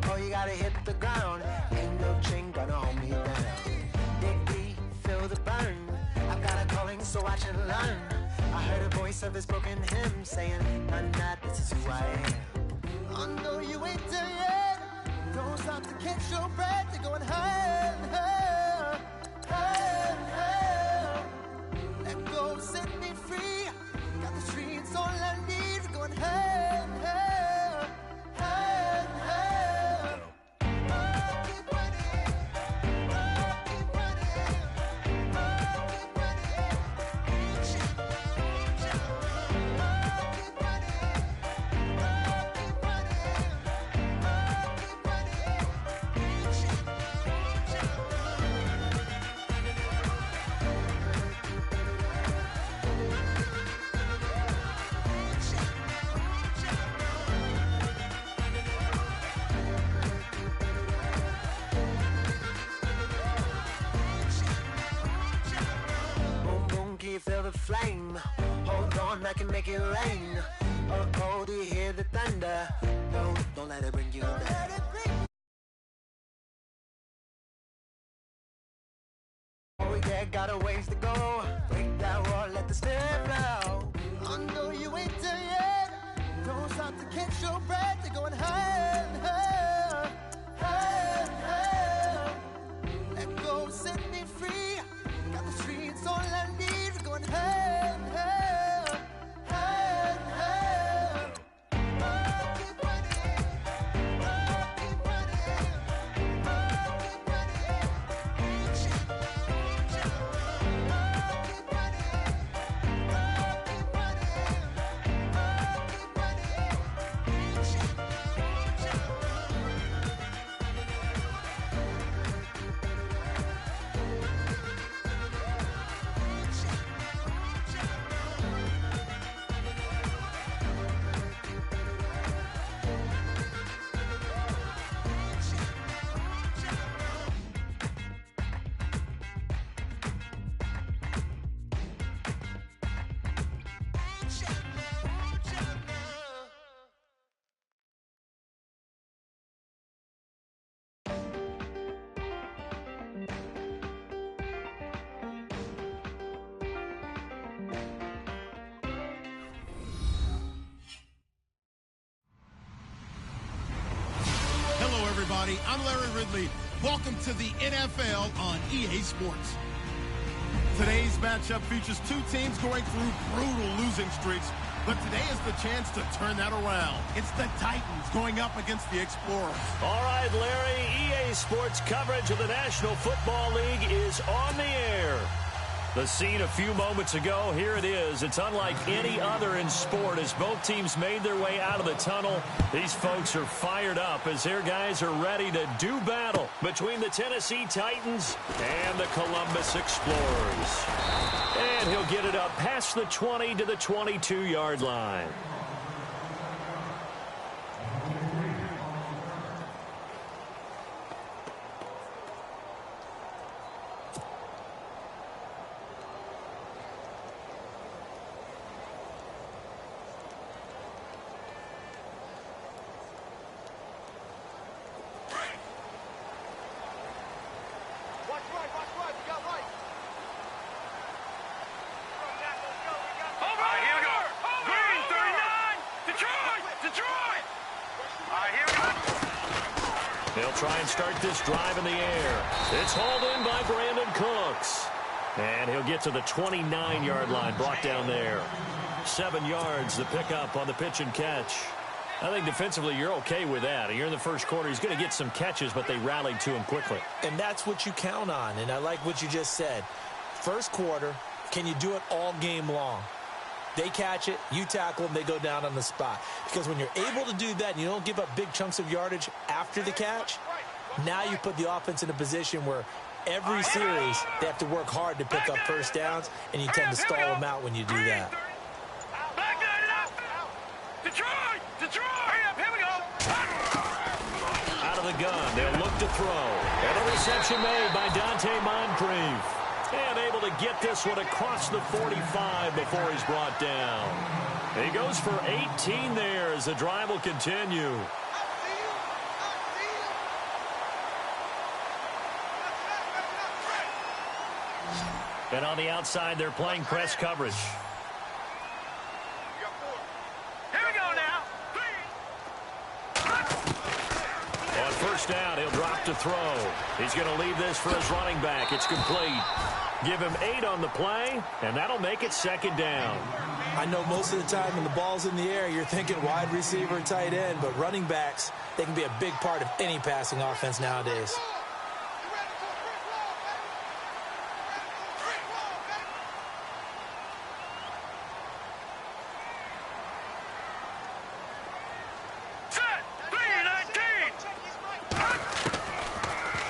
Oh, you gotta hit the ground. Ain't no chain gonna hold me down. Dig deep, feel the burn. I've got a calling, so watch and learn. I heard a voice of his broken hymn saying, "None not, this is who I am." I know you ain't there yet. Don't stop to catch your breath. You're going higher, higher, higher, higher. Let go, set me free. Got the streets all I need. We're going higher, higher, higher, higher. I'll keep running. I'll keep running. I'll keep running. I'll keep running. I'll keep running. I'll keep Boom, boom, can you feel the flame? Hold on, I can make it rain. Oh, oh, do you hear the thunder? No, don't let it bring you down. Oh yeah, got a ways to go. Break that wall, let the spirit flow. I know you ain't there yet. Don't stop to catch your breath. You're going higher, higher, higher, higher. Let go, set me free. Got the streets all I need. We're going higher, higher, higher, higher. I'll keep running. I'll keep running. I'll keep running. I'll keep running. I'll keep running. I'll keep Hello, everybody. I'm Larry Ridley. Welcome to the NFL on EA Sports. Today's matchup features two teams going through brutal losing streaks, but today is the chance to turn that around. It's the Titans going up against the Explorers. All right, Larry, EA Sports coverage of the National Football League is on the air. The scene a few moments ago, here it is. It's unlike any other in sport as both teams made their way out of the tunnel. These folks are fired up as their guys are ready to do battle between the Tennessee Titans and the Columbus Explorers. And he'll get it up past the 20 to the 22-yard line. They'll try and start this drive in the air. It's hauled in by Brandon Cooks. And he'll get to the 29-yard line, brought down there. 7 yards to pick up on the pitch and catch. I think defensively you're okay with that. You're in the first quarter. He's going to get some catches, but they rallied to him quickly. And that's what you count on, and I like what you just said. first quarter, can you do it all game long? They catch it, you tackle them, they go down on the spot. Because when you're able to do that and you don't give up big chunks of yardage after the catch, now you put the offense in a position where every series they have to work hard to pick up first downs, and you tend to stall them out when you do that. Out of the gun, they'll look to throw. And a reception made by Dante Moncrief. And able to get this one across the 45 before he's brought down. He goes for 18 there as the drive will continue. And on the outside, they're playing press coverage. On first down, he'll drop to throw. He's going to leave this for his running back. It's complete. Give him 8 on the play, and that'll make it second down. I know most of the time when the ball's in the air, you're thinking wide receiver, tight end, but running backs, they can be a big part of any passing offense nowadays.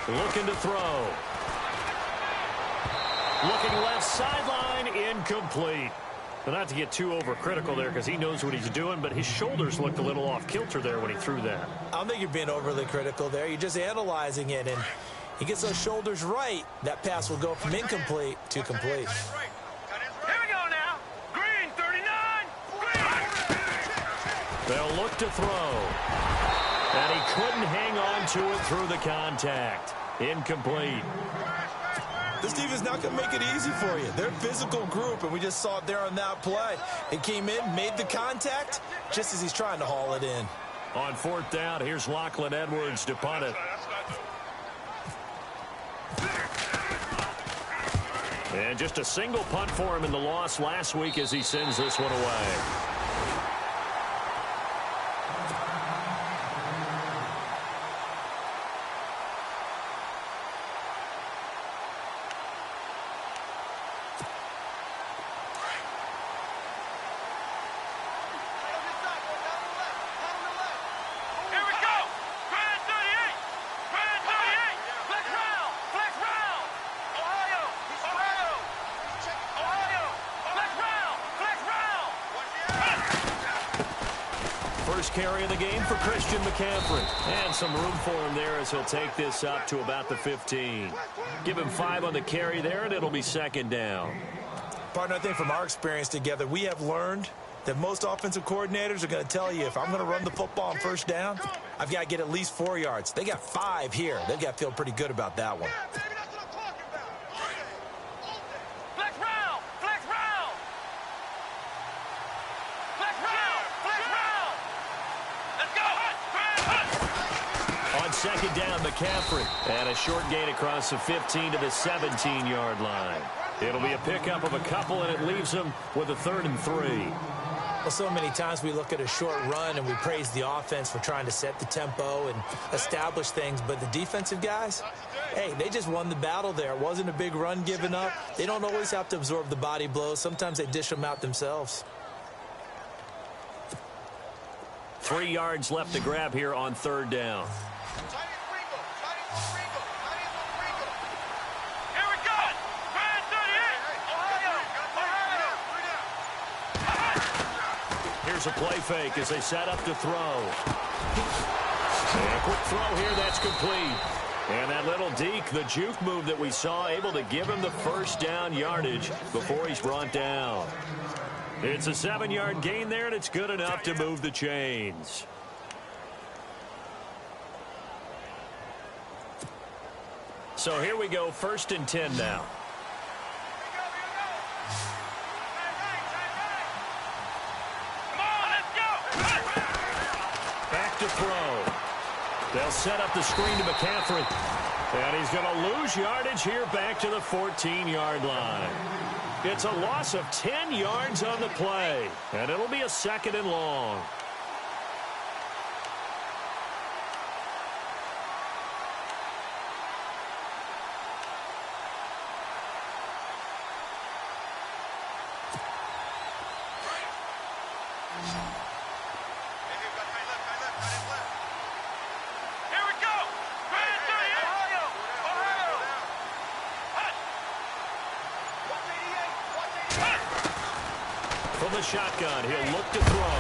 Looking to throw. Looking left sideline, incomplete. But not to get too overcritical there because he knows what he's doing, but his shoulders looked a little off kilter there when he threw that. I don't think you're being overly critical there. You're just analyzing it, and he gets those shoulders right. That pass will go from incomplete to complete. Here we go now. Green, 39. Green. They'll look to throw. And he couldn't hang on to it through the contact. Incomplete. This defense not going to make it easy for you. They're a physical group, and we just saw it there on that play. It came in, made the contact, just as he's trying to haul it in. On fourth down, here's Lachlan Edwards to punt it. And just a single punt for him in the loss last week as he sends this one away. Carry of the game for Christian McCaffrey. And some room for him there as he'll take this up to about the 15. Give him 5 on the carry there, and it'll be second down. Partner, I think from our experience together, we have learned that most offensive coordinators are going to tell you, if I'm going to run the football on first down, I've got to get at least 4 yards. They got 5 here. They've got to feel pretty good about that one. Second down, McCaffrey. And a short gain across the 15 to the 17-yard line. It'll be a pickup of a couple, and it leaves them with a 3rd and 3. Well, so many times we look at a short run and we praise the offense for trying to set the tempo and establish things. But the defensive guys, hey, they just won the battle there. It wasn't a big run given up. They don't always have to absorb the body blows. Sometimes they dish them out themselves. 3 yards left to grab here on 3rd down. Here's a play fake as they set up to throw. And a quick throw here, that's complete. And that little deke, the juke move that we saw, able to give him the first down yardage before he's brought down. It's a 7-yard gain there, and it's good enough to move the chains. So here we go, 1st and 10 now. Back to throw. They'll set up the screen to McCaffrey. And he's going to lose yardage here back to the 14-yard line. It's a loss of 10 yards on the play. And it'll be a 2nd and long. shotgun. He'll look to throw.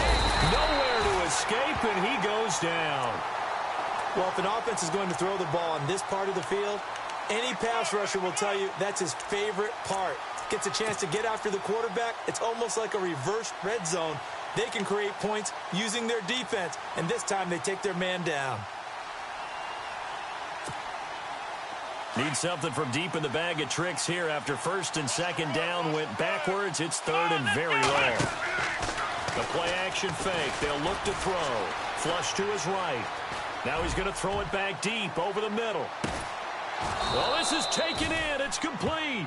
Nowhere to escape, and he goes down. Well, if an offense is going to throw the ball on this part of the field, any pass rusher will tell you that's his favorite part. Gets a chance to get after the quarterback. It's almost like a reverse red zone. They can create points using their defense, and this time they take their man down. Need something from deep in the bag of tricks here after first and second down went backwards. It's third and very low. The play action fake. They'll look to throw. Flush to his right. Now he's going to throw it back deep over the middle. Well, this is taken in. It's complete.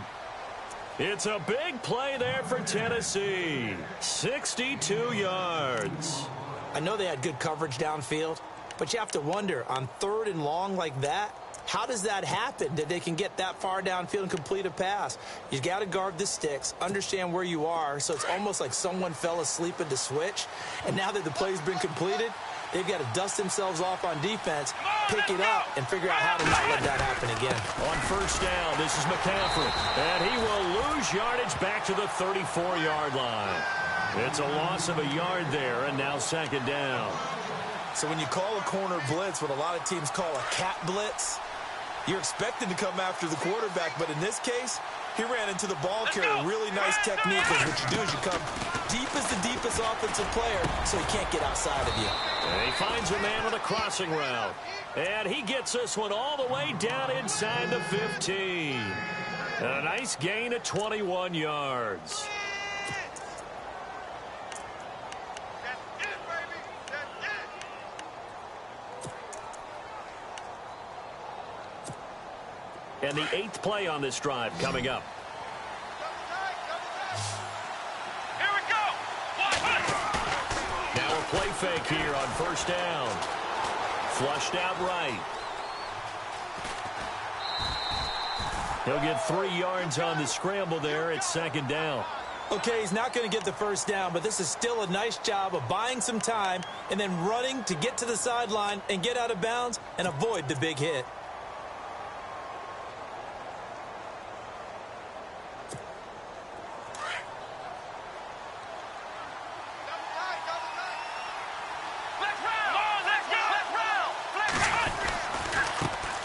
It's a big play there for Tennessee. 62 yards. I know they had good coverage downfield, but you have to wonder, on third and long like that, how does that happen that they can get that far downfield and complete a pass? You got to guard the sticks, understand where you are, so it's almost like someone fell asleep at the switch, and now that the play's been completed, they've got to dust themselves off on defense, pick it up, and figure out how to not let that happen again. On first down, this is McCaffrey, and he will lose yardage back to the 34-yard line. It's a loss of a yard there, and now second down. So when you call a corner blitz, what a lot of teams call a cat blitz, you're expected to come after the quarterback, but in this case, he ran into the ball carrier. Really nice technique, because what you do is you come deep as the deepest offensive player, so he can't get outside of you. And he finds a man on a crossing route. And he gets this one all the way down inside the 15. A nice gain of 21 yards. And the 8th play on this drive coming up. Here we go. Now a play fake here on first down. Flushed out right. He'll get 3 yards on the scramble there. It's second down. Okay, he's not going to get the first down, but this is still a nice job of buying some time and then running to get to the sideline and get out of bounds and avoid the big hit.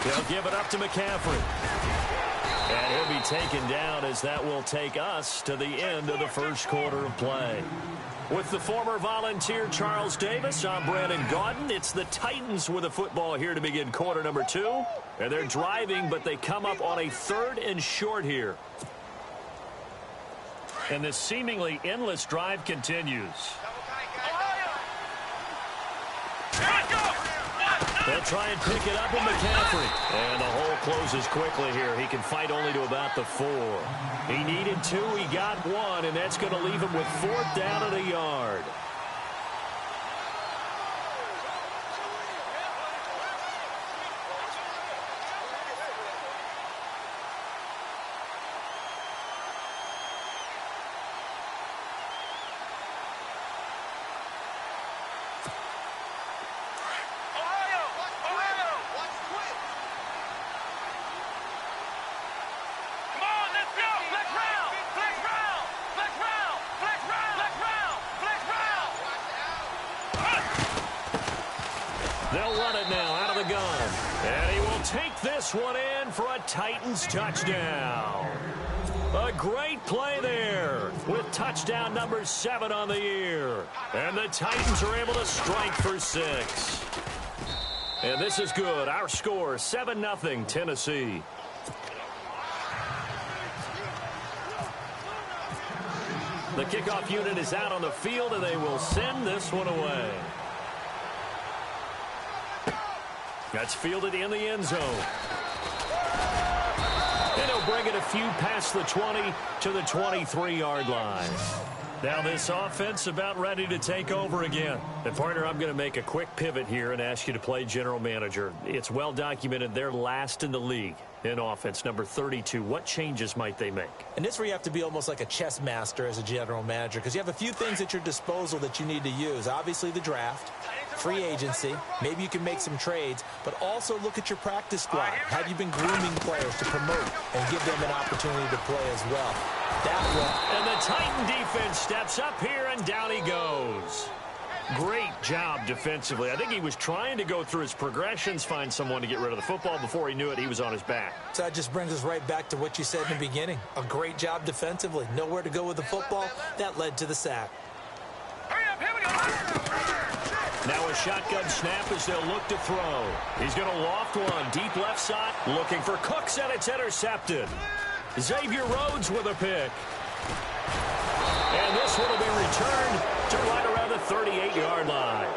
They'll give it up to McCaffrey. And he'll be taken down as that will take us to the end of the first quarter of play. With the former Volunteer Charles Davis, I'm Brandon Gaudin. It's the Titans with the football here to begin quarter number 2. And they're driving, but they come up on a 3rd and short here. And this seemingly endless drive continues. They'll try and pick it up with McCaffrey. And the hole closes quickly here. He can fight only to about the 4. He needed 2. He got 1, and that's going to leave him with 4th down at a yard. They'll run it now out of the gun. And he will take this one in for a Titans touchdown. A great play there with touchdown number 7 on the year. And the Titans are able to strike for 6. And this is good. Our score, 7-0 Tennessee. The kickoff unit is out on the field, and they will send this one away. That's fielded in the end zone. And he'll bring it a few past the 20 to the 23-yard line. Now this offense about ready to take over again. And partner, I'm going to make a quick pivot here and ask you to play general manager. It's well documented they're last in the league in offense, number 32. What changes might they make? And this is where you have to be almost like a chess master as a general manager, because you have a few things at your disposal that you need to use. Obviously the draft, free agency, maybe you can make some trades, but also look at your practice squad. Have you been grooming players to promote and give them an opportunity to play as well? That one. And the Titan defense steps up here, and down he goes. Great job defensively. I think he was trying to go through his progressions, find someone to get rid of the football. Before he knew it, he was on his back. So that just brings us right back to what you said in the beginning. A great job defensively. Nowhere to go with the football. That led to the sack. Hurry up, here we go. Now a shotgun snap as they'll look to throw. He's going to loft one. Deep left side. Looking for Cooks, and it's intercepted. Xavier Rhodes with a pick. And this one will be returned to right around the 38-yard line.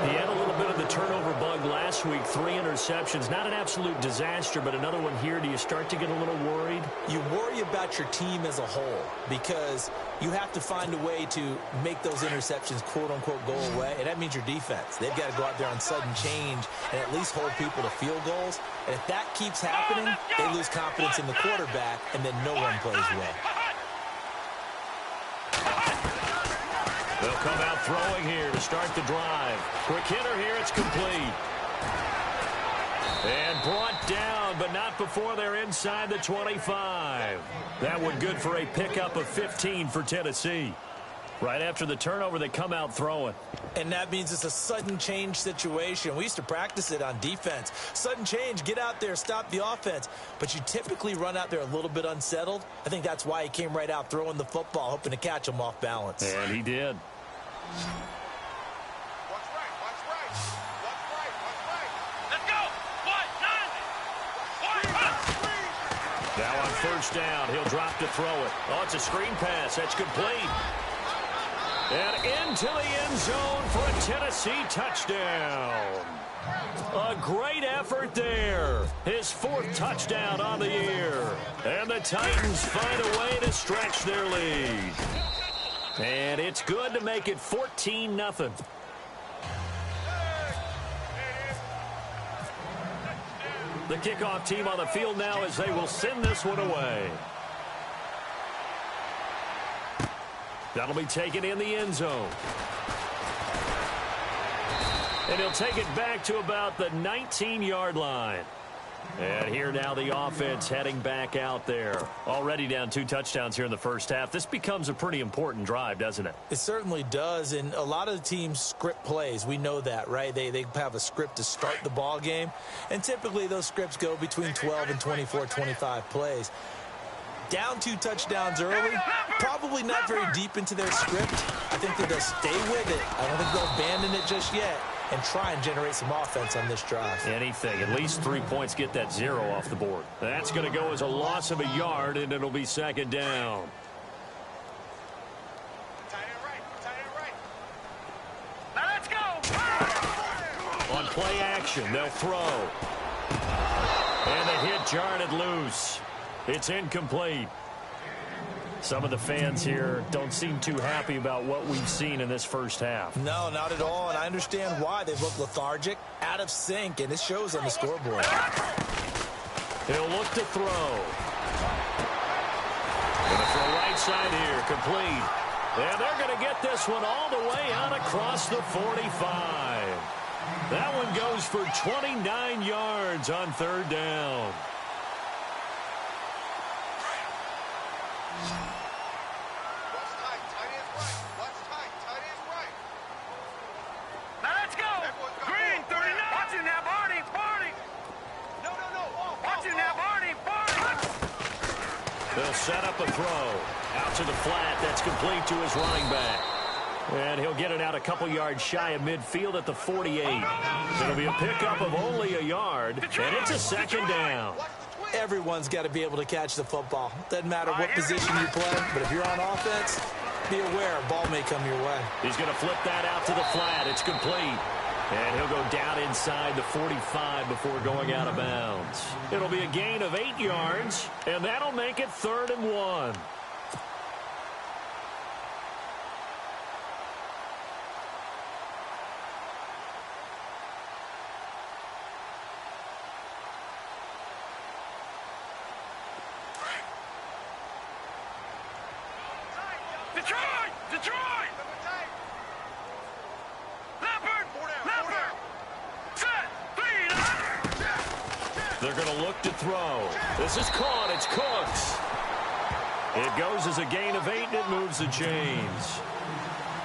He had a little bit of the turnover bug last week. 3 interceptions. Not an absolute disaster, but another one here. Do you start to get a little worried? You worry about your team as a whole because you have to find a way to make those interceptions, quote-unquote, go away. And that means your defense. They've got to go out there on sudden change and at least hold people to field goals. And if that keeps happening, they lose confidence in the quarterback, and then no one plays well. They'll come out throwing here to start the drive. Quick hitter here, it's complete. And brought down, but not before they're inside the 25. That one good for a pickup of 15 for Tennessee. Right after the turnover, they come out throwing. And that means it's a sudden change situation. We used to practice it on defense. Sudden change, get out there, stop the offense. But you typically run out there a little bit unsettled. I think that's why he came right out throwing the football, hoping to catch him off balance. And he did. Watch right, watch right. Watch right, watch right. Let's go. Now on first down, he'll drop to throw it. Oh, it's a screen pass. That's complete. And into the end zone for a Tennessee touchdown. A great effort there. His 4th touchdown on the year. And the Titans find a way to stretch their lead. And it's good to make it 14-0. The kickoff team on the field now as they will send this one away. That'll be taken in the end zone. And he'll take it back to about the 19-yard line. And here now the offense heading back out there. Already down 2 touchdowns here in the first half. This becomes a pretty important drive, doesn't it? It certainly does, and a lot of the teams script plays. We know that, right? They have a script to start the ball game, and typically those scripts go between 12 and 24, 25 plays. Down 2 touchdowns early, probably not very deep into their script. I think that they'll stay with it. I don't think they'll abandon it just yet and try and generate some offense on this drive. Anything. At least 3 points, get that 0 off the board. That's going to go as a loss of a yard, and it'll be second down. Tight end right, tight end right. Now let's go. On play action, they'll throw. And the hit jarred it loose. It's incomplete. Some of the fans here don't seem too happy about what we've seen in this first half. No, not at all, and I understand why. They look lethargic, out of sync, and it shows on the scoreboard. He'll look to throw. Going to throw right side here, complete. And they're going to get this one all the way out across the 45. That one goes for 29 yards on third down. They'll set up a throw. Out to the flat. That's complete to his running back. And he'll get it out a couple yards shy of midfield at the 48. It'll be a pickup of only a yard, and it's a second down. Everyone's got to be able to catch the football. Doesn't matter what position you play, but if you're on offense, be aware a ball may come your way. He's going to flip that out to the flat. It's complete. And he'll go down inside the 45 before going out of bounds. It'll be a gain of 8 yards, and that'll make it 3rd and 1. Detroit! Detroit! Leopard! Set! They're going to look to throw. This is caught. It's Cooks. It goes as a gain of 8, and it moves the chains.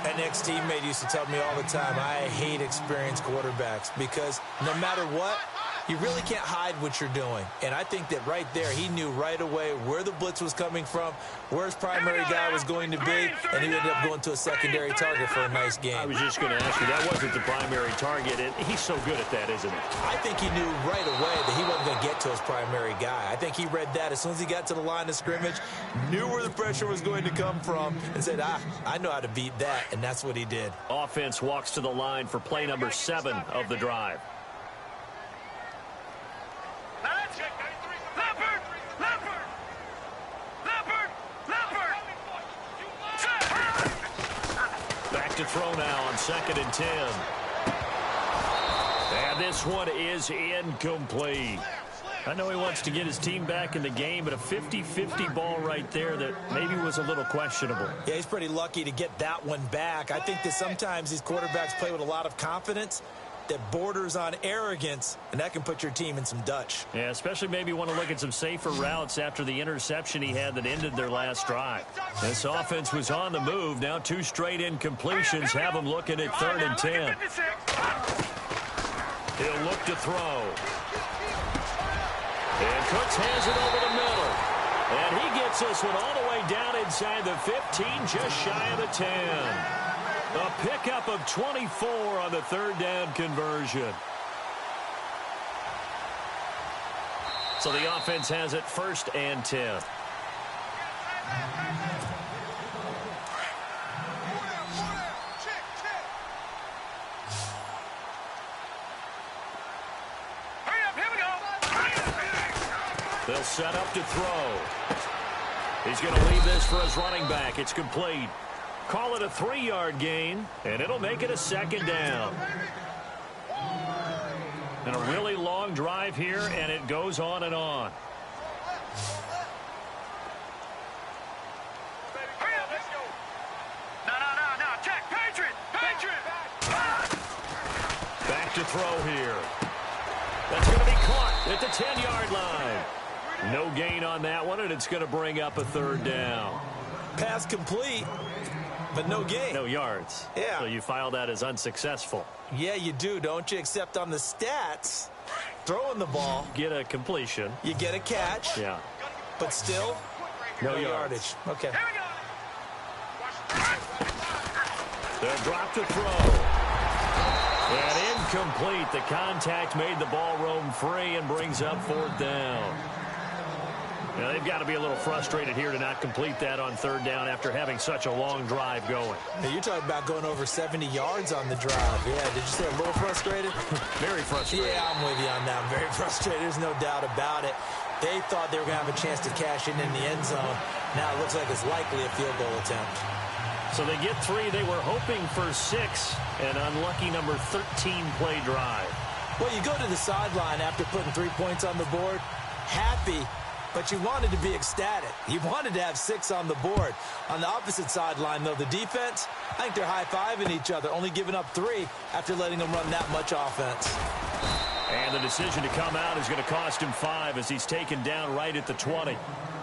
An ex-teammate used to tell me all the time, I hate experienced quarterbacks because no matter what, you really can't hide what you're doing. And I think that right there, he knew right away where the blitz was coming from, where his primary guy was going to be, and he ended up going to a secondary target for a nice game. I was just going to ask you, that wasn't the primary target, and he's so good at that, isn't he? I think he knew right away that he wasn't going to get to his primary guy. I think he read that as soon as he got to the line of scrimmage, knew where the pressure was going to come from, and said, I know how to beat that, and that's what he did. Offense walks to the line for play number 7 of the drive. Back to throw now on 2nd and 10. And this one is incomplete. I know he wants to get his team back in the game, but a 50-50 ball right there that maybe was a little questionable. Yeah, he's pretty lucky to get that one back. I think that sometimes these quarterbacks play with a lot of confidence that borders on arrogance, and that can put your team in some Dutch. Yeah, especially maybe want to look at some safer routes after the interception he had that ended their last drive. This offense was on the move. Now 2 straight incompletions have them looking at 3rd and 10. He'll look to throw. And Cooks has it over the middle. And he gets this one all the way down inside the 15, just shy of the 10. A pickup of 24 on the 3rd down conversion. So the offense has it 1st and 10. They'll set up to throw. He's going to leave this for his running back. It's complete. Call it a 3-yard gain, and it'll make it a 2nd down. And a really long drive here, and it goes on and on. Back to throw here. That's going to be caught at the 10-yard line. No gain on that one, and it's going to bring up a 3rd down. Pass complete, but no gain. No yards. Yeah. So you file that as unsuccessful. Yeah, you do, don't you? Except on the stats, throwing the ball. Get a completion. You get a catch. Yeah. But still, no yardage. Okay. They'll drop to throw. And incomplete. The contact made the ball roam free and brings up 4th down. Now, they've got to be a little frustrated here to not complete that on 3rd down after having such a long drive going. Now, you're talking about going over 70 yards on the drive. Yeah, did you say a little frustrated? Very frustrated. Yeah, I'm with you on that. I'm very frustrated. There's no doubt about it. They thought they were going to have a chance to cash in the end zone. Now it looks like it's likely a field goal attempt. So they get 3. They were hoping for 6. An unlucky number 13 play drive. Well, you go to the sideline after putting 3 points on the board, happy, but you wanted to be ecstatic. You wanted to have 6 on the board. On the opposite sideline, though, the defense, I think they're high-fiving each other, only giving up 3 after letting them run that much offense. And the decision to come out is going to cost him 5 as he's taken down right at the 20.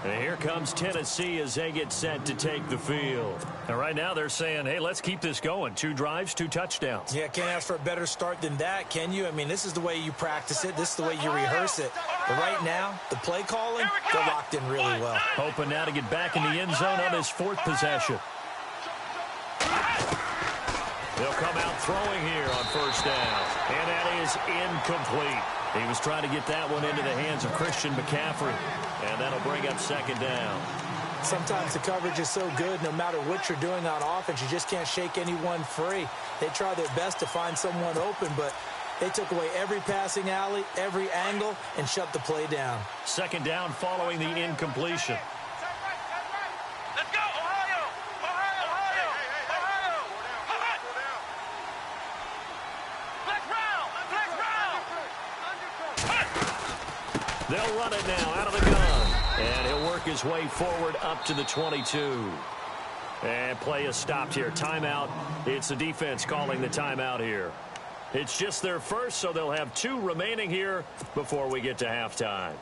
And here comes Tennessee as they get set to take the field. And right now they're saying, hey, let's keep this going. 2 drives, 2 touchdowns. Yeah, can't ask for a better start than that, can you? I mean, this is the way you practice it. This is the way you rehearse it. But right now, the play calling, they're locked in really well. Hoping now to get back in the end zone on his 4th possession. They'll come out throwing here on 1st down. And that is incomplete. He was trying to get that one into the hands of Christian McCaffrey. And that'll bring up 2nd down. Sometimes the coverage is so good, no matter what you're doing on offense, you just can't shake anyone free. They try their best to find someone open, but they took away every passing alley, every angle, and shut the play down. 2nd down following the incompletion. Let's go, Ohio! Ohio! They'll run it now out of the gun. And he'll work his way forward up to the 22. And play is stopped here. Timeout. It's the defense calling the timeout here. It's just their first, so they'll have 2 remaining here before we get to halftime.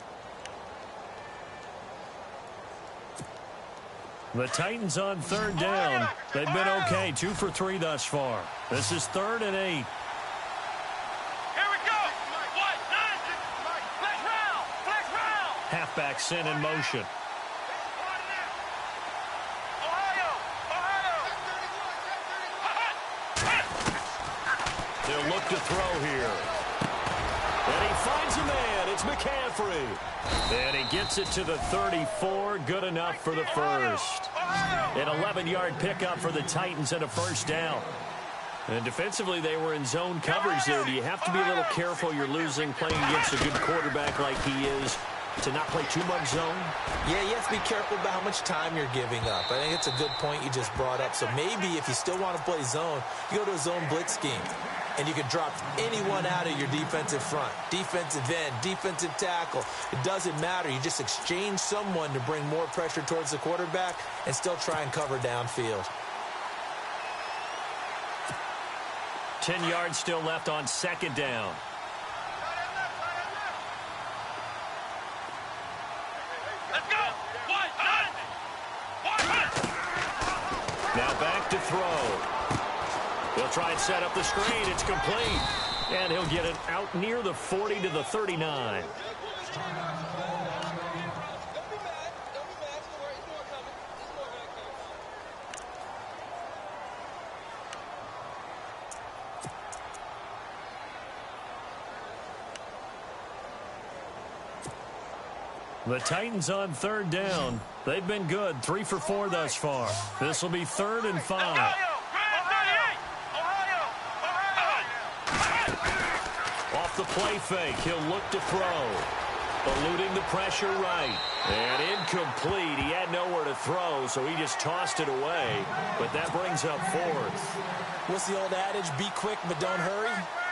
The Titans on third down. They've been okay, 2 for 3 thus far. This is 3rd and 8. Here we go. What? Flex round. Flex round. Halfback sent in motion. They'll look to throw here. And he finds a man. It's McCaffrey. And he gets it to the 34. Good enough for the first. An 11-yard pickup for the Titans and a first down. And defensively, they were in zone coverage there. Do you have to be a little careful? You're losing, playing against a good quarterback like he is, to not play too much zone? Yeah, you have to be careful about how much time you're giving up. I think it's a good point you just brought up. So maybe if you still want to play zone, you go to a zone blitz scheme. And you can drop anyone out of your defensive front. Defensive end, defensive tackle. It doesn't matter. You just exchange someone to bring more pressure towards the quarterback and still try and cover downfield. 10 yards still left on second down. Let's go. Now back to throw. He'll try and set up the screen. It's complete. And he'll get it out near the 40 to the 39. The Titans on third down. They've been good, 3 for 4 thus far. This will be 3rd and 5. Off the play fake, he'll look to throw. Eluding the pressure right. And incomplete. He had nowhere to throw, so he just tossed it away. But that brings up 4th. What's the old adage? Be quick, but don't hurry?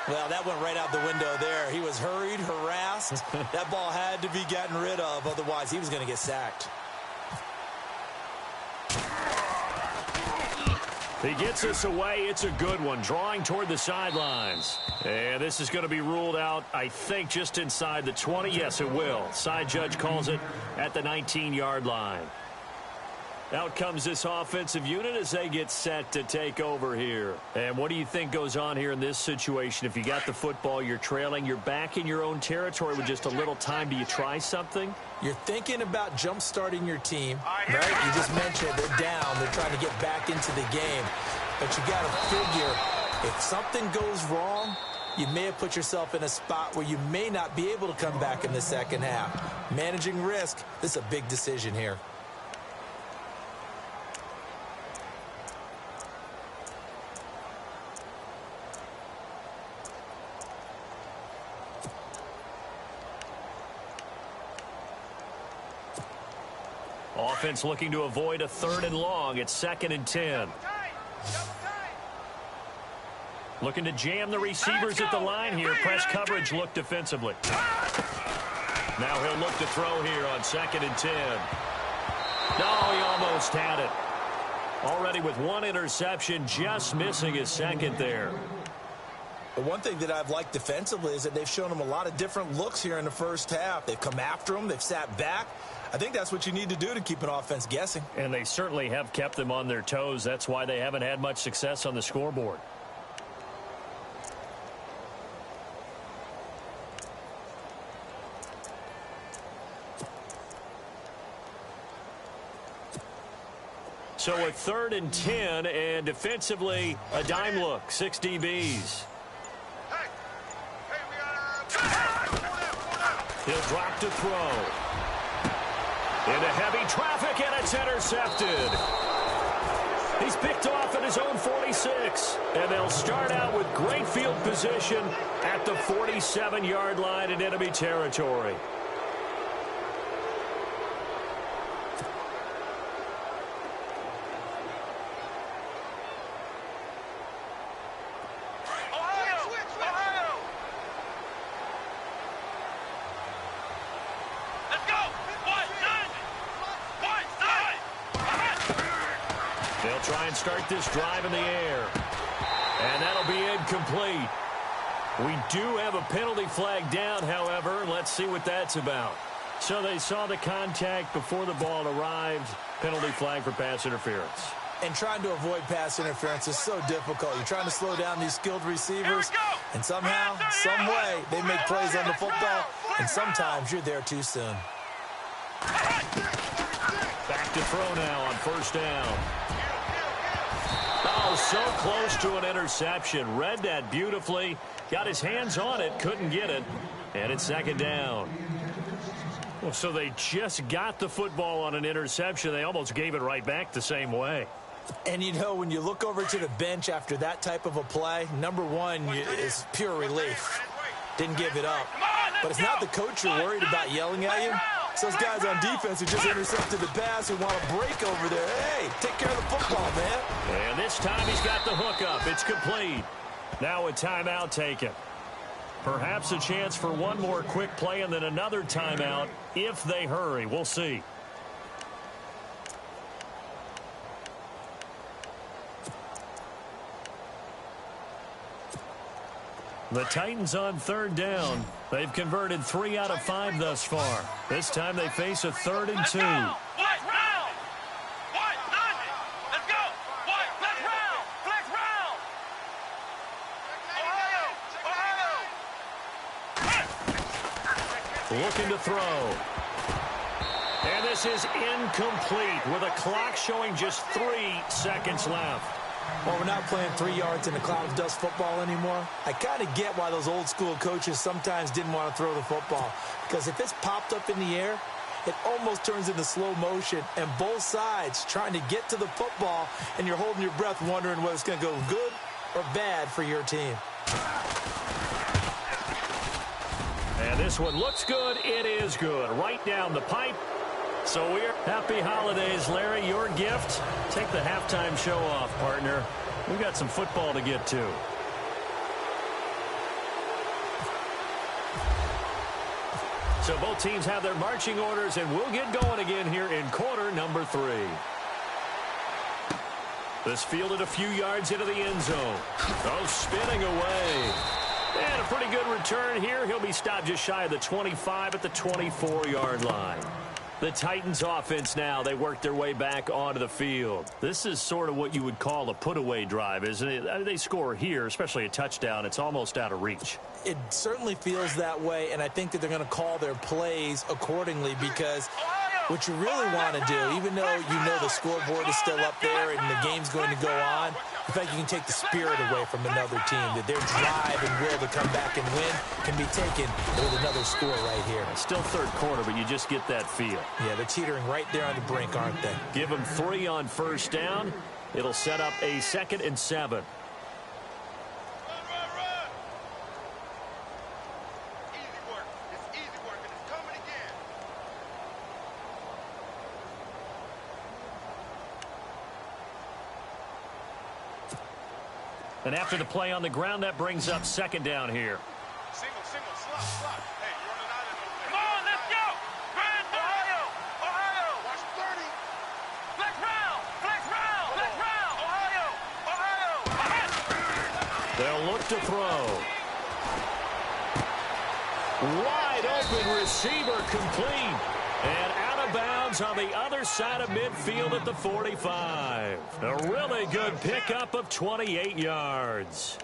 Well, that went right out the window there. He was hurried, harassed. That ball had to be gotten rid of. Otherwise, he was going to get sacked. He gets us away. It's a good one. Drawing toward the sidelines. And this is going to be ruled out, I think, just inside the 20. Yes, it will. Side judge calls it at the 19-yard line. Out comes this offensive unit as they get set to take over here. And what do you think goes on here in this situation? If you got the football, you're trailing, you're back in your own territory with just a little time. Do you try something? You're thinking about jump-starting your team, right? You just mentioned they're down. They're trying to get back into the game. But you got to figure if something goes wrong, you may have put yourself in a spot where you may not be able to come back in the second half. Managing risk, this is a big decision here. Offense looking to avoid a 3rd and long. It's 2nd and 10. Looking to jam the receivers at the line here. Press coverage look defensively. Now he'll look to throw here on 2nd and 10. No, he almost had it. Already with 1 interception, just missing his 2nd there. The one thing that I've liked defensively is that they've shown him a lot of different looks here in the first half. They've come after him. They've sat back. I think that's what you need to do to keep an offense guessing. And they certainly have kept them on their toes. That's why they haven't had much success on the scoreboard. So a 3rd and 10, and defensively, a dime look, 6 DBs. He'll drop to throw. Into heavy traffic, and it's intercepted. He's picked off at his own 46. And they'll start out with great field position at the 47-yard line in enemy territory. Try and start this drive in the air. And that'll be incomplete. We do have a penalty flag down, however. Let's see what that's about. So they saw the contact before the ball arrived. Penalty flag for pass interference. And trying to avoid pass interference is so difficult. You're trying to slow down these skilled receivers, and somehow, some way, they make plays on the football, and sometimes you're there too soon. Back to throw now on first down. Oh, so close to an interception. Read that beautifully. Got his hands on it, couldn't get it, and it's second down. Well, so they just got the football on an interception. They almost gave it right back the same way. And, you know, when you look over to the bench after that type of a play, number one is pure relief. Didn't give it up. But it's not the coach you're worried about yelling at you. It's those guys on defense who just intercepted the pass who want to break over there. Hey, take care of the football, man. And this time he's got the hookup. It's complete. Now a timeout taken. Perhaps a chance for one more quick play and then another timeout if they hurry. We'll see. The Titans on third down. They've converted 3 out of 5 thus far. This time they face a 3rd and 2. Looking to throw. And this is incomplete with a clock showing just 3 seconds left. Well, we're not playing 3 yards in a cloud of dust football anymore. I kind of get why those old school coaches sometimes didn't want to throw the football. Because if it's popped up in the air, it almost turns into slow motion. And both sides trying to get to the football, and you're holding your breath wondering whether it's going to go good or bad for your team. And this one looks good. It is good. Right down the pipe. So we're happy holidays, Larry. Your gift. Take the halftime show off, partner. We've got some football to get to. So both teams have their marching orders, and we'll get going again here in quarter number 3. This fielded a few yards into the end zone. Oh, spinning away. And a pretty good return here. He'll be stopped just shy of the 25 at the 24-yard line. The Titans offense now, they work their way back onto the field. This is sort of what you would call a put-away drive, isn't it? They score here, especially a touchdown. It's almost out of reach. It certainly feels that way, and I think that they're going to call their plays accordingly because what you really want to do, even though you know the scoreboard is still up there and the game's going to go on, in fact, you can take the spirit away from another team, that their drive and will to come back and win can be taken with another score right here. Still third quarter, but you just get that feel. Yeah, they're teetering right there on the brink, aren't they? Give them 3 on first down. It'll set up a 2nd and 7. And after the play on the ground, that brings up 2nd down here. Single, slot. Hey, you're on an island over there. Come on, let's go! Grand Ohio! Watch 30. Flex round! Ohio! They'll look to throw. Wide open receiver complete. And out of bounds on the other side of midfield at the 45. A really good pickup of 28 yards.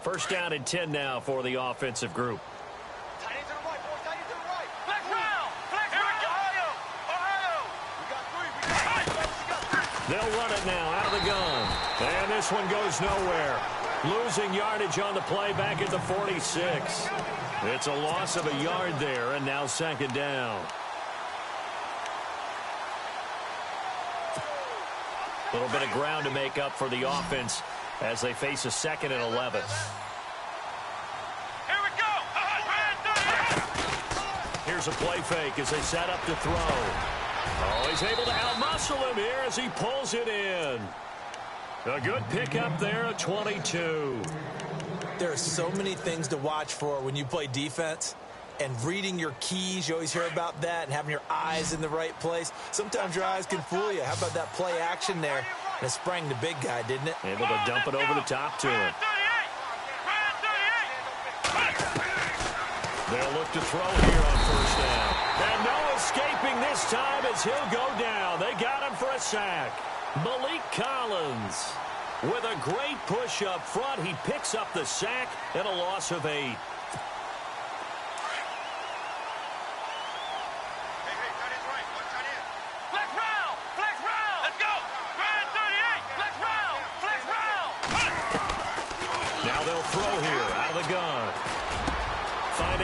First down and 10 now for the offensive group. Tight end to the right, boys. Tight end to the right. Flex round! Ohio! We got 3. They'll run it now out of the gun. And this one goes nowhere. Losing yardage on the play back at the 46. It's a loss of a yard there, and now 2nd down. A little bit of ground to make up for the offense as they face a 2nd and 11. Here we go! Here's a play fake as they set up to throw. Oh, he's able to outmuscle him here as he pulls it in. A good pickup there at 22. There are so many things to watch for when you play defense. and reading your keys. You always hear about that, and having your eyes in the right place. Sometimes your eyes can fool you. How about that play action there? And it sprang the big guy, didn't it? Able to dump it over the top to him. They'll look to throw here on first down. And no escaping this time as he'll go down. They got him for a sack. Malik Collins with a great push up front. He picks up the sack and a loss of 8.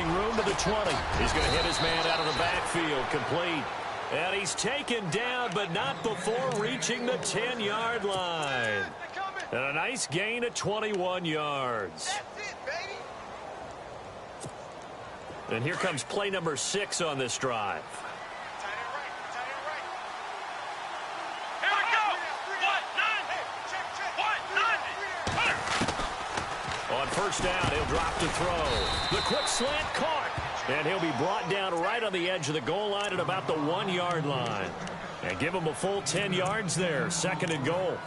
Room to the 20. He's going to hit his man out of the backfield, complete. And he's taken down, but not before reaching the 10-yard line. And a nice gain of 21 yards. That's it, baby. And here comes play number 6 on this drive. Here we go. On first down, he'll drop to throw. The quick slant caught. And he'll be brought down right on the edge of the goal line at about the 1-yard line. And give him a full 10 yards there. 2nd and goal.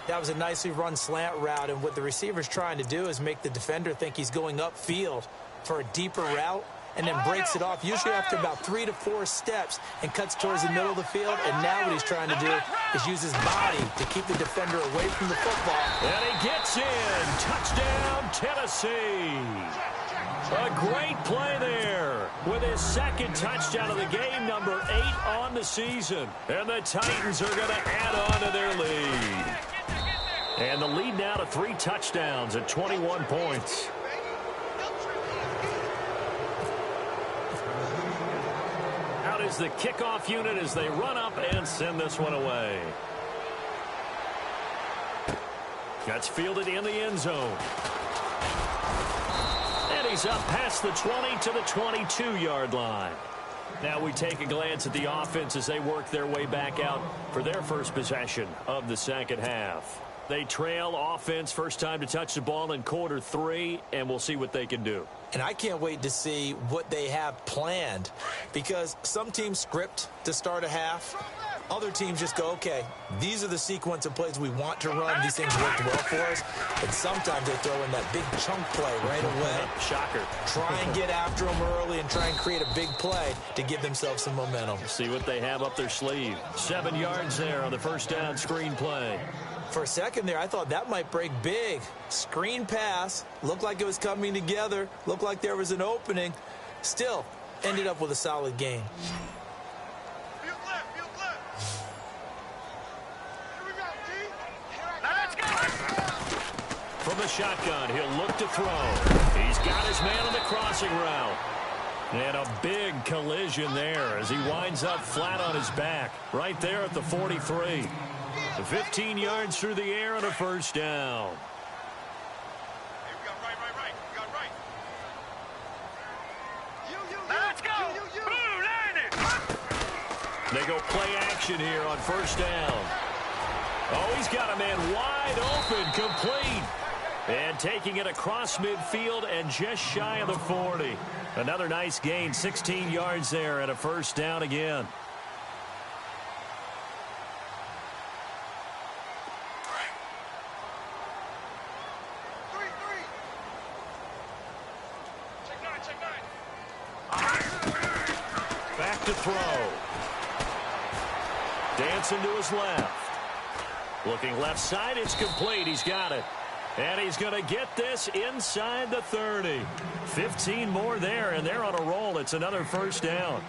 That was a nicely run slant route, and what the receiver's trying to do is make the defender think he's going upfield for a deeper route, and then breaks it off, usually after about 3 to 4 steps, and cuts towards the middle of the field. And now what he's trying to do is use his body to keep the defender away from the football. And he gets in. Touchdown, Tennessee. A great play there with his 2nd touchdown of the game, number 8 on the season. And the Titans are going to add on to their lead. And the lead now to 3 touchdowns at 21 points. Out is the kickoff unit as they run up and send this one away. That's fielded in the end zone. And he's up past the 20 to the 22-yard line. Now we take a glance at the offense as they work their way back out for their first possession of the second half. They trail offense, first time to touch the ball in quarter 3, and we'll see what they can do. And I can't wait to see what they have planned, because some teams script to start a half. Other teams just go, okay, these are the sequence of plays we want to run. These things worked well for us. And sometimes they throw in that big chunk play right away. Shocker. Try and get after them early and try and create a big play to give themselves some momentum. See what they have up their sleeve. 7 yards there on the first down screen play. For a second there, I thought that might break big. Screen pass. Looked like it was coming together. Looked like there was an opening. Still, ended up with a solid gain. From the shotgun, he'll look to throw. He's got his man on the crossing route. And a big collision there as he winds up flat on his back. Right there at the 43. 15 yards through the air on a first down. Hey, we got right. We got right. Let's go. Blue landed. They go play action here on first down. Oh, he's got a man wide open, complete. And taking it across midfield and just shy of the 40. Another nice gain, 16 yards there and a first down again. Back to throw. Dancing to his left. Looking left side, it's complete. He's got it. And he's going to get this inside the 30. 15 more there, and they're on a roll. It's another first down.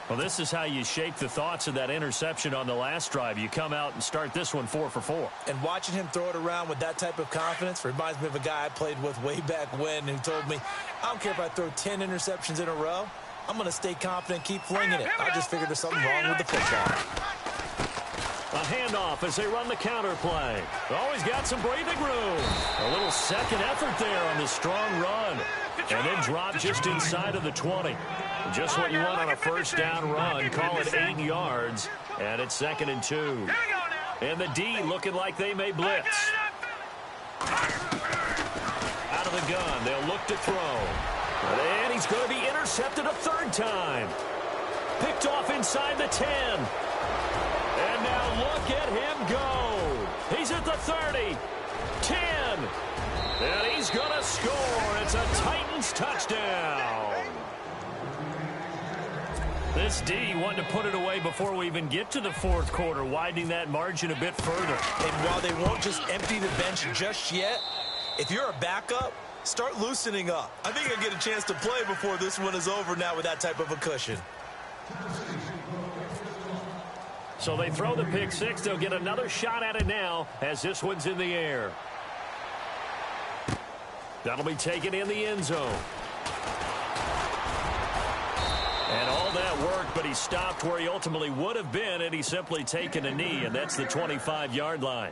Well, this is how you shake the thoughts of that interception on the last drive. You come out and start this one 4 for 4. And watching him throw it around with that type of confidence reminds me of a guy I played with way back when who told me, I don't care if I throw 10 interceptions in a row. I'm going to stay confident, keep flinging it. I just figured there's something wrong with the football. A handoff as they run the counter play. Oh, he's got some breathing room. A little second effort there on the strong run. And then drop just inside of the 20. Just what you want on a first down run. Call it 8 yards. And it's 2nd and 2. And the D looking like they may blitz. Out of the gun. They'll look to throw. And he's going to be intercepted a third time. Picked off inside the 10. And now look at him go. He's at the 30. 10. And he's going to score. It's a Titans touchdown. This D wanted to put it away before we even get to the fourth quarter, widening that margin a bit further. And while they won't just empty the bench just yet, if you're a backup, start loosening up. I think you'll get a chance to play before this one is over now with that type of a cushion. So they throw the pick six. They'll get another shot at it now as this one's in the air. That'll be taken in the end zone. And all that work, but he stopped where he ultimately would have been, and he's simply taken a knee, and that's the 25-yard line.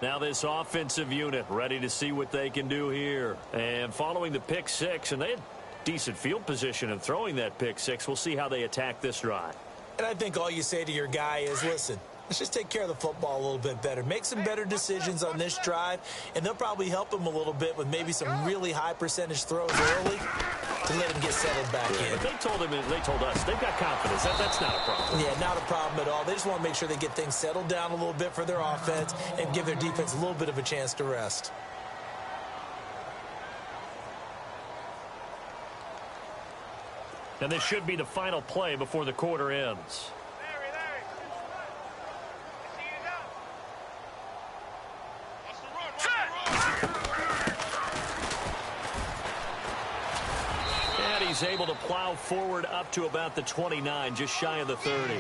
Now this offensive unit ready to see what they can do here. And following the pick six, and they had decent field position in throwing that pick six. We'll see how they attack this drive. And I think all you say to your guy is, listen, let's just take care of the football a little bit better. Make some better decisions on this drive, and they'll probably help him a little bit with maybe some really high percentage throws early to let him get settled back in. But they told us, they've got confidence. That's not a problem. Yeah, not a problem at all. They just want to make sure they get things settled down a little bit for their offense and give their defense a little bit of a chance to rest. And this should be the final play before the quarter ends. He's able to plow forward up to about the 29, just shy of the 30.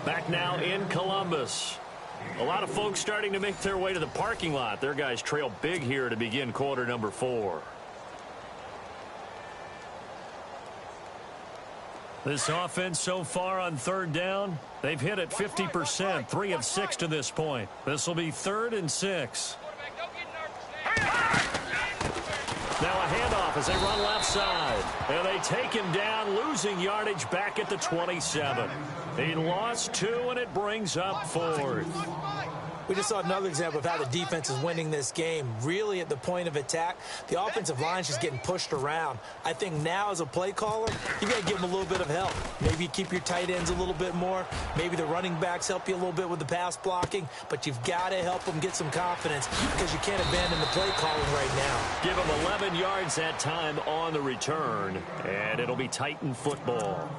Back now in Columbus. A lot of folks starting to make their way to the parking lot. Their guys trail big here to begin quarter number 4. This offense so far on third down, they've hit it 50%, 3 of 6 to this point. This will be 3rd and 6. Now a handoff as they run left side. And they take him down, losing yardage back at the 27. He lost 2, and it brings up 4th. We just saw another example of how the defense is winning this game. Really at the point of attack, the offensive line is just getting pushed around. I think now as a play caller, you got to give them a little bit of help. Maybe you keep your tight ends a little bit more. Maybe the running backs help you a little bit with the pass blocking. But you've got to help them get some confidence because you can't abandon the play calling right now. Give them 11 yards that time on the return, and it'll be Titan football.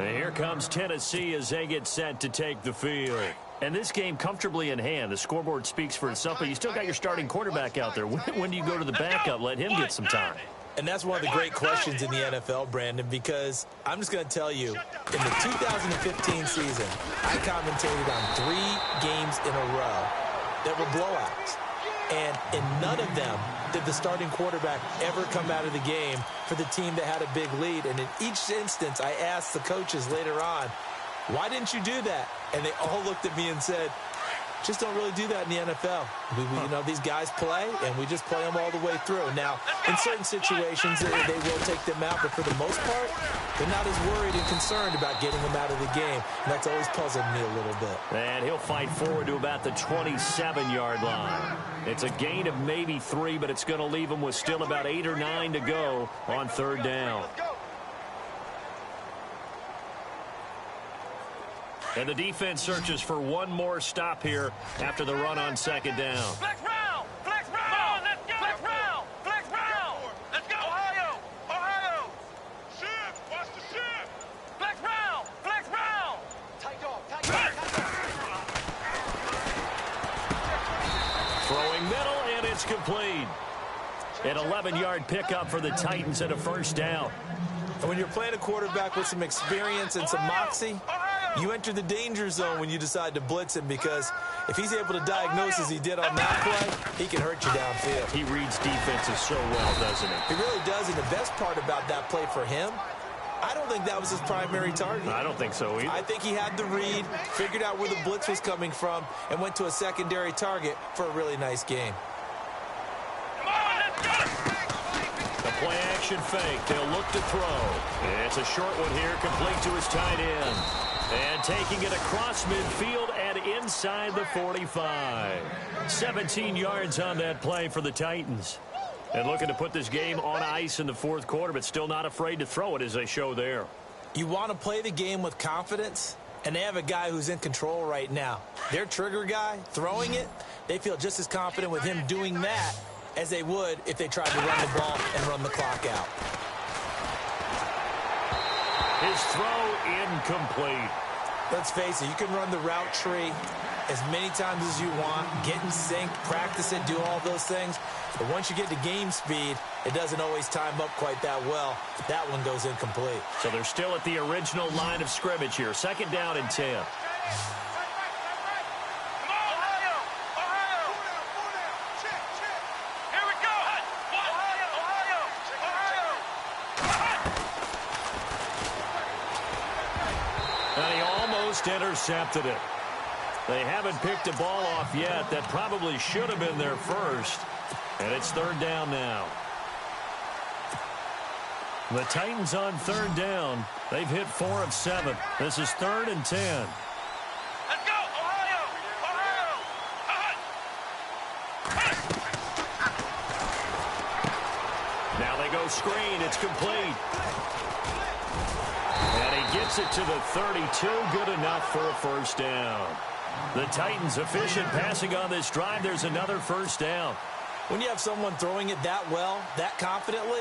And here comes Tennessee as they get set to take the field. And this game comfortably in hand. The scoreboard speaks for itself, but you still got your starting quarterback out there. When do you go to the backup? Let him get some time. And that's one of the great questions in the NFL, Brandon, because I'm just going to tell you, in the 2015 season, I commentated on 3 games in a row that were blowouts. And in none of them did the starting quarterback ever come out of the game for the team that had a big lead. And in each instance, I asked the coaches later on, why didn't you do that? And they all looked at me and said, just don't really do that in the NFL. You know, these guys play, and we just play them all the way through. Now, in certain situations, they will take them out, but for the most part, they're not as worried and concerned about getting them out of the game. And that's always puzzled me a little bit. And he'll fight forward to about the 27-yard line. It's a gain of maybe 3, but it's going to leave him with still about 8 or 9 to go on third down. And the defense searches for one more stop here after the run on second down. Flex round! Flex round! Let's go! Flex round! Flex round! Let's go! Ohio! Ohio! Shift! Watch the shift! Flex round! Flex round! Tight dog! Tight dog! Throwing middle, and it's complete. An 11-yard pickup for the Titans and a first down. And when you're playing a quarterback with some experience and some moxie, you enter the danger zone when you decide to blitz him, because if he's able to diagnose as he did on that play, he can hurt you downfield. He reads defenses so well, doesn't he? He really does, and the best part about that play for him, I don't think that was his primary target. I don't think so either. I think he had the read, figured out where the blitz was coming from, and went to a secondary target for a really nice game. Come on, let's go! The play-action fake. They'll look to throw. It's a short one here, complete to his tight end. And taking it across midfield and inside the 45. 17 yards on that play for the Titans. And looking to put this game on ice in the fourth quarter, but still not afraid to throw it as they show there. You want to play the game with confidence, and they have a guy who's in control right now. Their trigger guy throwing it, they feel just as confident with him doing that as they would if they tried to run the ball and run the clock out. His throw incomplete. Let's face it, you can run the route tree as many times as you want, get in sync, practice it, do all those things. But once you get to game speed, it doesn't always time up quite that well. That one goes incomplete. So they're still at the original line of scrimmage here. 2nd down and 10. And he almost intercepted it. They haven't picked a ball off yet. That probably should have been their first. And it's 3rd down now. The Titans on 3rd down. They've hit 4 of 7. This is 3rd and 10. Let's go, Ohio! Now they go screen. It's complete. And he gets it to the 32. Good enough for a first down. The Titans efficient passing on this drive. There's another first down. When you have someone throwing it that well, that confidently,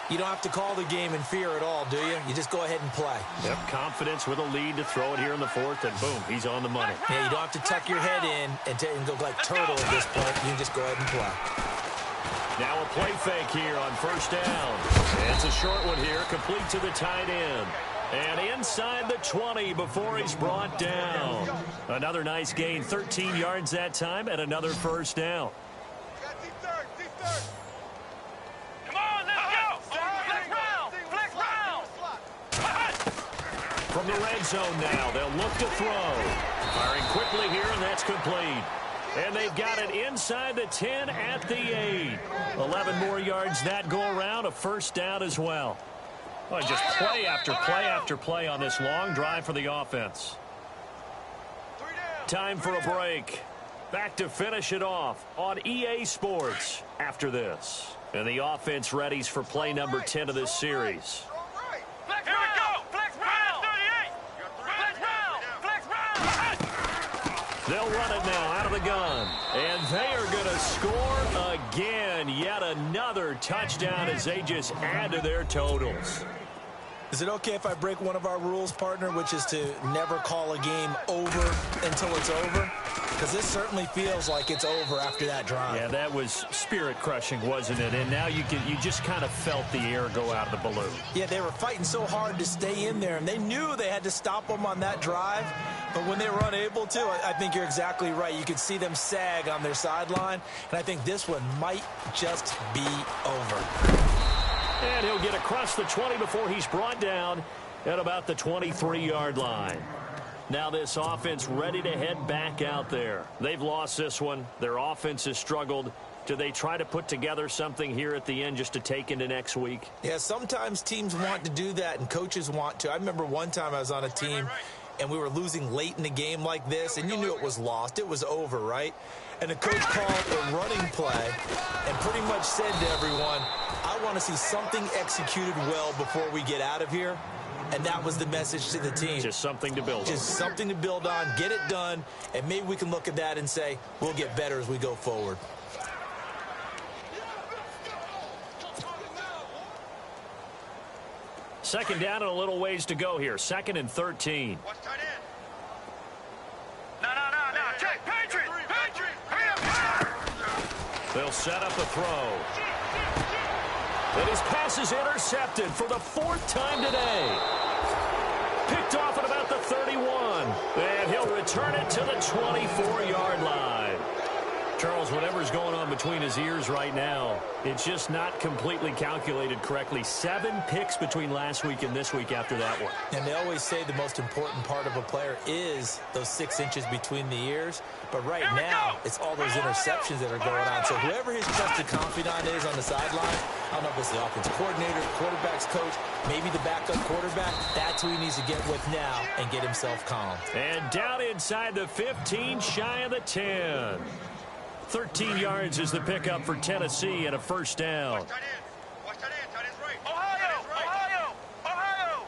you don't have to call the game in fear at all, do you? You just go ahead and play. Yep, confidence with a lead to throw it here in the 4th, and boom, he's on the money. Yeah, you don't have to tuck your head in and go like turtle at this point. You can just go ahead and play. Now a play fake here on first down. It's a short one here, complete to the tight end. And inside the 20 before he's brought down. Another nice gain, 13 yards that time, and another first down. Come on, let's go! Flex round! From the red zone now, they'll look to throw. Firing quickly here, and that's complete. And they've got it inside the 10 at the 8. 11 more yards that go around, a first down as well. Well, just play after play after play on this long drive for the offense. Time for a break. Back to finish it off on EA Sports after this. And the offense readies for play number 10 of this series. Here we go! Flex round! 38! Flex round! They'll run it now out of the gun. And they are going to score again. Yet another touchdown as they just add to their totals. Is it okay if I break one of our rules, partner, which is to never call a game over until it's over? Because this certainly feels like it's over after that drive. Yeah, that was spirit-crushing, wasn't it? And now you just kind of felt the air go out of the balloon. Yeah, they were fighting so hard to stay in there, and they knew they had to stop them on that drive. But when they were unable to, I think you're exactly right. You could see them sag on their sideline, and I think this one might just be over. And he'll get across the 20 before he's brought down at about the 23-yard line. Now this offense ready to head back out there. They've lost this one. Their offense has struggled. Do they try to put together something here at the end just to take into next week? Yeah, sometimes teams want to do that and coaches want to. I remember one time I was on a team and we were losing late in the game like this, and you knew it was lost. It was over, right? And the coach called a running play and pretty much said to everyone, I want to see something executed well before we get out of here. And that was the message to the team. Just something to build on. Just something to build on, get it done, and maybe we can look at that and say, we'll get better as we go forward. Second down and a little ways to go here. 2nd and 13. What's tight end? No. Check, Patriot! Hurry up! They'll set up a throw. And his pass is intercepted for the 4th time today. Picked off at about the 31. And he'll return it to the 24-yard line. Charles, whatever's going on between his ears right now, it's just not completely calculated correctly. 7 picks between last week and this week after that one. And they always say the most important part of a player is those 6 inches between the ears. But right now, it's all those interceptions that are going on. So whoever his trusted confidant is on the sideline, I don't know if it's the offensive coordinator, quarterback's coach, maybe the backup quarterback, that's who he needs to get with now and get himself calm. And down inside the 15, shy of the 10. 13 yards is the pickup for Tennessee and a first down. Watch that in. Tight end's right. Ohio! Tight end's right. Ohio! Ohio!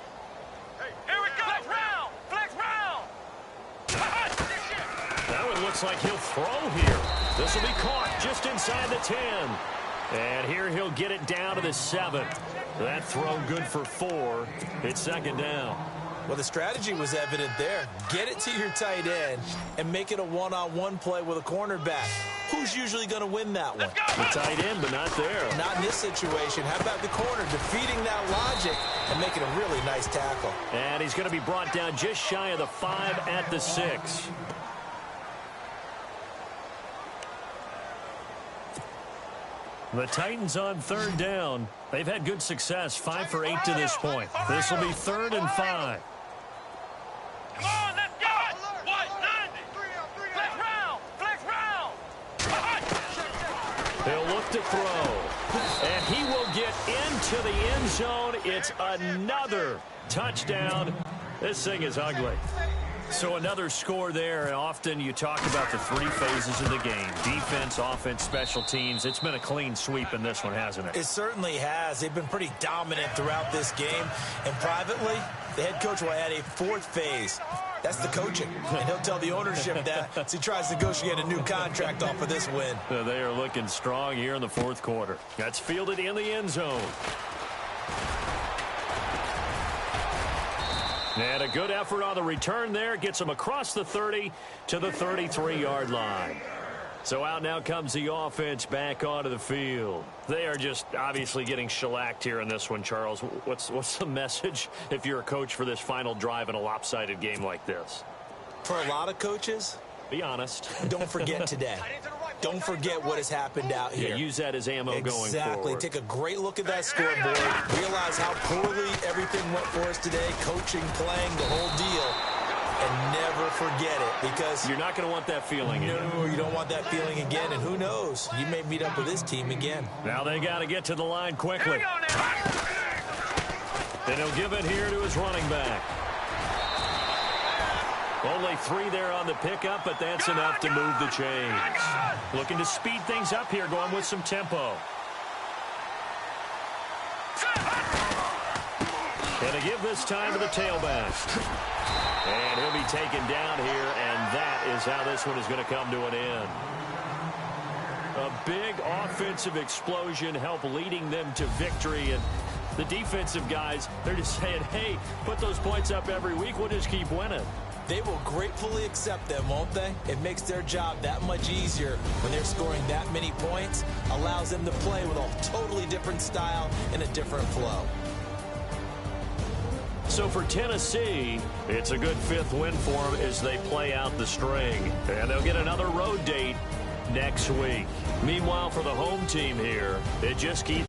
Hey, Here we go! Flex round! Flex round! That one looks like he'll throw here. This will be caught just inside the 10. And here he'll get it down to the 7. That throw good for 4. It's second down. Well, the strategy was evident there. Get it to your tight end and make it a one-on-one play with a cornerback. Who's usually going to win that one? The tight end, but not there. Not in this situation. How about the corner defeating that logic and making a really nice tackle? And he's going to be brought down just shy of the 5 at the 6. The Titans on third down. They've had good success, 5 for 8 to this point. This will be 3rd and 5. Come on, let's go! What? 90! Flex round! Flex round! He'll look to throw. And he will get into the end zone. It's another touchdown. This thing is ugly. So another score there, and often you talk about the 3 phases of the game. Defense, offense, special teams. It's been a clean sweep in this one, hasn't it? It certainly has. They've been pretty dominant throughout this game. And privately, the head coach will add a 4th phase. That's the coaching. And he'll tell the ownership that as he tries to negotiate a new contract off of this win. They are looking strong here in the 4th quarter. That's fielded in the end zone. And a good effort on the return there. Gets him across the 30 to the 33-yard line. So out now comes the offense back onto the field. They are just obviously getting shellacked here in this one, Charles. What's the message if you're a coach for this final drive in a lopsided game like this? For a lot of coaches, be honest. Don't forget today. Don't forget what has happened out here. Yeah, use that as ammo going forward. Exactly. Take a great look at that scoreboard. Realize how poorly everything went for us today. Coaching, playing, the whole deal. And never forget it, because you're not going to want that feeling again. No, you don't want that feeling again. And who knows? You may meet up with this team again. Now they got to get to the line quickly. And he'll give it here to his running back. Only 3 there on the pickup, but that's enough to move the chains. Looking to speed things up here, going with some tempo. And a give this time to the tailback. And he'll be taken down here, and that is how this one is going to come to an end. A big offensive explosion helped leading them to victory, and the defensive guys, they're just saying, hey, put those points up every week, we'll just keep winning. They will gratefully accept them, won't they? It makes their job that much easier when they're scoring that many points, allows them to play with a totally different style and a different flow. So for Tennessee, it's a good 5th win for them as they play out the string. And they'll get another road date next week. Meanwhile, for the home team here, it just keeps